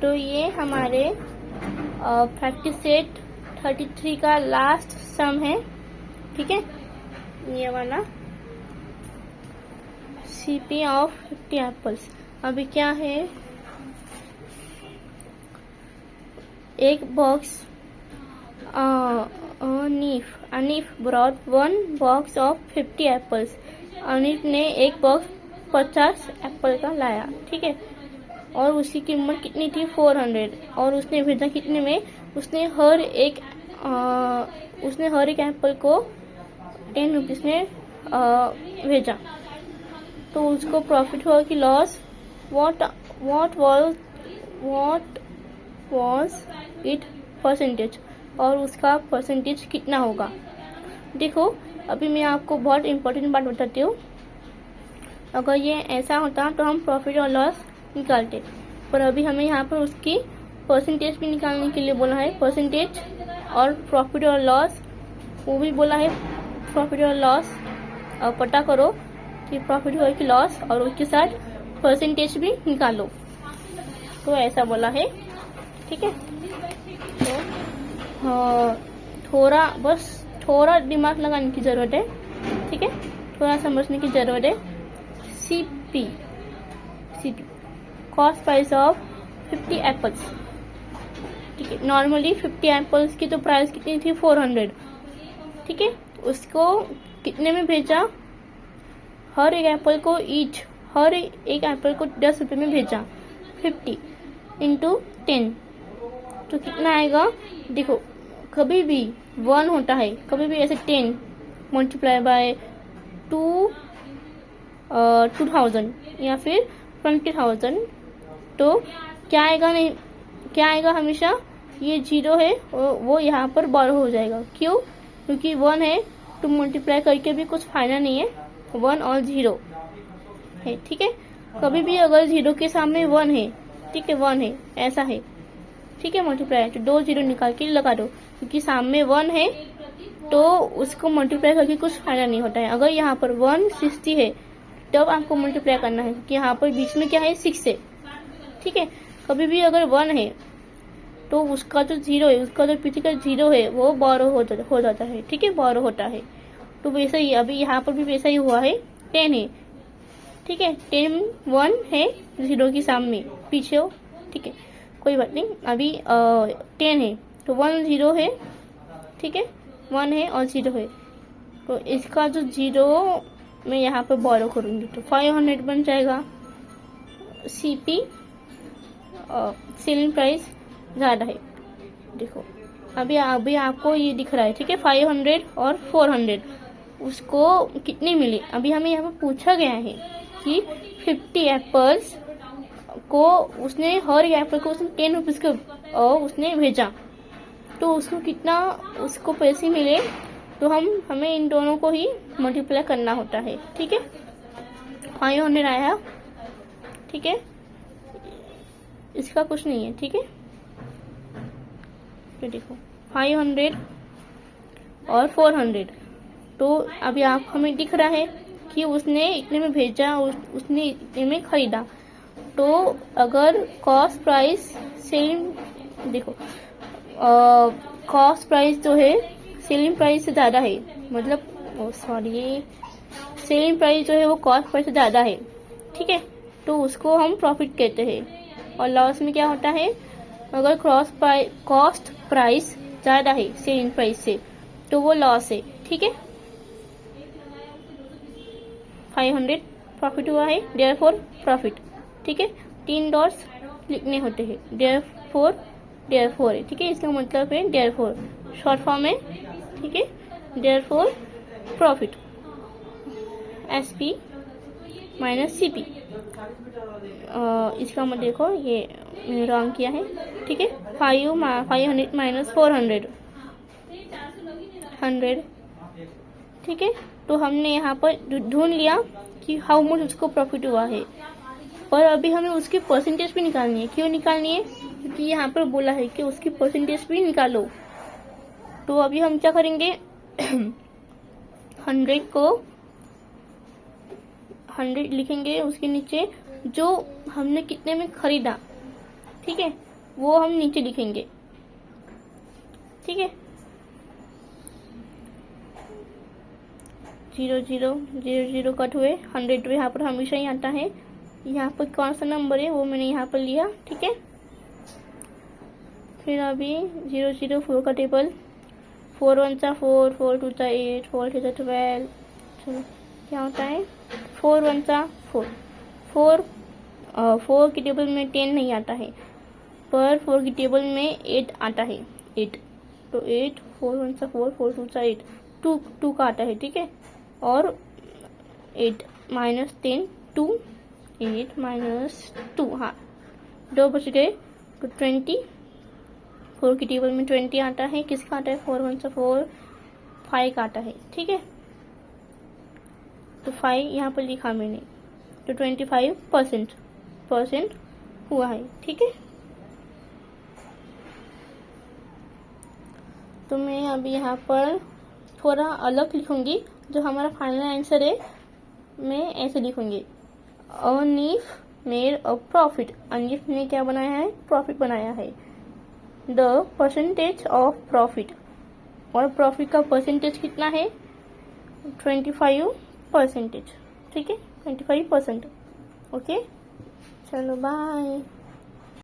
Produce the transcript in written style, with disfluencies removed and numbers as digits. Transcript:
तो ये हमारे प्रैक्टिस सेट 33 का लास्ट सम है, ठीक है। ये वाला CP ऑफ 50 एप्पल्स। अभी क्या है, एक box Anif brought 1 box of 50 apples. Anif ने एक बॉक्स 50 एप्पल का लाया, ठीक है, और उसकी कीमत कितनी थी 400, और उसने भेजा कितने में, उसने हर एक एप्पल को 10 रुपीज में भेजा। तो उसको प्रॉफिट हुआ कि loss, what was it percentage, और उसका परसेंटेज कितना होगा। देखो अभी मैं आपको बहुत इम्पोर्टेंट बात बताती हूँ। अगर ये ऐसा होता तो हम प्रॉफिट और लॉस निकालते, पर अभी हमें यहाँ पर उसकी परसेंटेज भी निकालने के लिए बोला है। परसेंटेज और प्रॉफिट और लॉस, वो भी बोला है प्रॉफिट और लॉस पता करो कि प्रॉफिट हुआ कि लॉस, और उसके साथ परसेंटेज भी निकालो। तो ऐसा बोला है, ठीक है। तो थोड़ा दिमाग लगाने की जरूरत है, ठीक है, थोड़ा समझने की जरूरत है। CP cost price of 50 apples, ठीक है। नॉर्मली 50 एप्पल्स की तो प्राइस कितनी थी 400, ठीक है। उसको कितने में भेजा, हर एक एप्पल को 10 रुपए में भेजा। 50 इंटू 10 तो कितना आएगा। देखो कभी भी 1 होता है, कभी भी ऐसे 10 मल्टीप्लाई बाय 2000 या फिर 20,000, तो क्या आएगा हमेशा, ये 0 है वो यहाँ पर बोरो हो जाएगा। क्यों, क्योंकि 1 है तो मल्टीप्लाई करके भी कुछ फायदा नहीं है, 1 और 0 है, ठीक है। कभी भी अगर 0 के सामने 1 है, ठीक है, 1 है ऐसा है, ठीक है, मल्टीप्लाई तो 2 0 निकाल के लगा दो, क्योंकि सामने 1 है तो उसको मल्टीप्लाई करके कुछ फायदा नहीं होता है। अगर यहाँ पर 160 है तब आपको मल्टीप्लाई करना है, क्योंकि यहाँ पर बीच में क्या है 6 है, ठीक है। कभी भी अगर 1 है तो उसका जो 0 है, उसका जो पीछे का 0 है वो बोरो हो जाता है, ठीक है, बोरो होता है। तो वैसे ही अभी यहाँ पर भी वैसा ही हुआ है, 10 है, ठीक है, 10 1 है 0 के सामने पीछे हो, ठीक है, कोई बात नहीं। अभी 10 है तो 1 0 है, ठीक है, 1 है और 0 है, तो इसका जो 0 मैं यहाँ पर बोरो करूंगी तो 500 बन जाएगा। CP सेलिंग प्राइस ज्यादा है, देखो अभी आपको ये दिख रहा है, ठीक है, 500 और 400 उसको कितने मिले। अभी हमें यहाँ पर पूछा गया है कि 50 एप्पल्स को उसने, हर एप्पल को उसने 10 रुपीज का उसने भेजा, तो उसको पैसे मिले, तो हमें इन दोनों को ही मल्टीप्लाई करना होता है, ठीक है। 500 आया, ठीक है, इसका कुछ नहीं है, ठीक है। तो देखो 500 और 400, तो अभी आप हमें दिख रहा है कि उसने इतने में भेजा, उसने इतने में खरीदा। तो अगर कॉस्ट प्राइस सेलिंग, देखो कॉस्ट प्राइस जो है सेलिंग प्राइस से ज्यादा है, मतलब सेलिंग प्राइस जो है वो कॉस्ट प्राइस से ज्यादा है, ठीक है, तो उसको हम प्रॉफिट कहते हैं। और लॉस में क्या होता है, अगर कॉस्ट प्राइस ज्यादा है सेलिंग प्राइस से तो वो लॉस है, ठीक है। 500 प्रॉफिट हुआ है, देयरफॉर प्रॉफिट, ठीक है। 3 डॉट्स लिखने होते हैं, देयरफॉर है, ठीक है, इसका मतलब है देयरफॉर, शॉर्ट फॉर्म है, ठीक है, therefore profit SP minus CP। इसका मतलब देखो ये मैंने रॉन्ग किया है, ठीक है। 500 माइनस 400 100, ठीक है। तो हमने यहाँ पर ढूंढ लिया कि हाउ मच उसको प्रॉफिट हुआ है, पर अभी हमें उसकी परसेंटेज भी निकालनी है। क्यों निकालनी है, क्योंकि यहाँ पर बोला है कि उसकी परसेंटेज भी निकालो। तो अभी हम क्या करेंगे 100 को 100 लिखेंगे, उसके नीचे जो हमने कितने में खरीदा, ठीक है, वो हम नीचे लिखेंगे, ठीक है। 0 0 0 0 कट हुए, 100 यहाँ पर हमेशा ही आता है। यहाँ पर कौन सा नंबर है वो मैंने यहाँ पर लिया, ठीक है। फिर अभी 0 0 4 का टेबल, 4 1 सा 4, 4 2 सा 8, 4 3 सा 12। चलो क्या होता है, 4 1 सा 4, 4 की टेबल में 10 नहीं आता है, पर 4 की टेबल में 8 आता है, 8। तो 8, 4 1 सा 4, 4 2 सा 8, 2 का आता है, ठीक है। और 8 माइनस 10, 2, 8 माइनस 2, हाँ 2 बच गए, तो 20। 4 की टेबल में 20 आता है, किसका आता है, 4 1 सा 4, 5 का आता है, ठीक है। तो 5 यहाँ पर लिखा मैंने, तो 25% हुआ है, ठीक है। तो मैं अभी यहाँ पर थोड़ा अलग लिखूंगी, जो हमारा फाइनल आंसर है मैं ऐसे लिखूंगी, अनीफ मेड अ प्रॉफिट। अनीफ ने क्या बनाया है, प्रॉफिट बनाया है। द परसेंटेज ऑफ प्रॉफिट, और प्रॉफिट का परसेंटेज कितना है, 25%, ठीक है, 25%। ओके, चलो बाय।